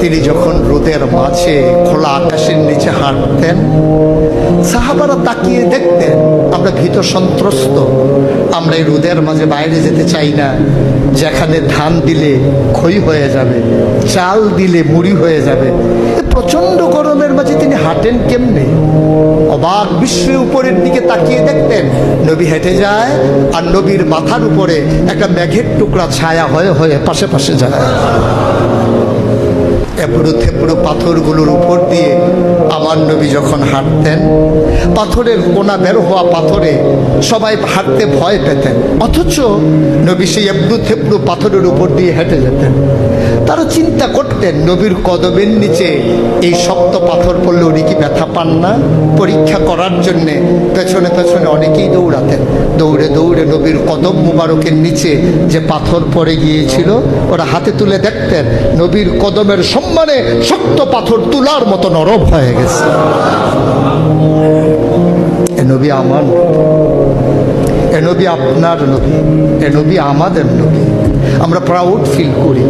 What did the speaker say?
তিনি যখন রোদের মাঝে খোলা আকাশের নিচে হাঁটতেন, সাহাবারা তাকিয়ে দেখতেন আমরা ভীত সন্ত্রস্ত, আমরা এই রোদের মাঝে বাইরে যেতে চাই না, যেখানে ধান দিলে ক্ষয় হয়ে যাবে, চাল দিলে মুড়ি হয়ে যাবে। প্রচন্ড গরমের মাঝে তিনি হাঁটেন কেমনে? অবাক বিস্ময়ে উপরের দিকে তাকিয়ে দেখতেন নবী হেঁটে যায়, আর নবীর মাথার উপরে একটা মেঘের টুকরা ছায়া হয়ে হয়ে পাশে পাশে যায়। এবড়ো থেবড়ো পাথরগুলোর উপর দিয়ে আমার নবী যখন হাঁটতেন, পাথরের কোনা বের হওয়া পাথরে সবাই হাঁটতে ভয় পেতেন, অথচ নবী সেই এবড়ো থেবড়ো পাথরের উপর দিয়ে হেঁটে যেতেন। তারা চিন্তা করতেন নবীর কদমের নিচে এই শক্ত পাথর পড়লে উনি কি ব্যথা পান না? পরীক্ষা করার জন্যে পেছনে পেছনে অনেকেই দৌড়াতেন। দৌড়ে দৌড়ে নবীর কদম মুবারকের নিচে যে পাথর পড়ে গিয়েছিল ওরা হাতে তুলে দেখতেন নবীর কদমের সম্মানে শক্ত পাথর তুলার মতো নরম হয়ে গেছে। এ নবী আমার, এ নবী আপনার নবী, এ নবী আমাদের নবী। আমরা প্রাউড ফিল করি।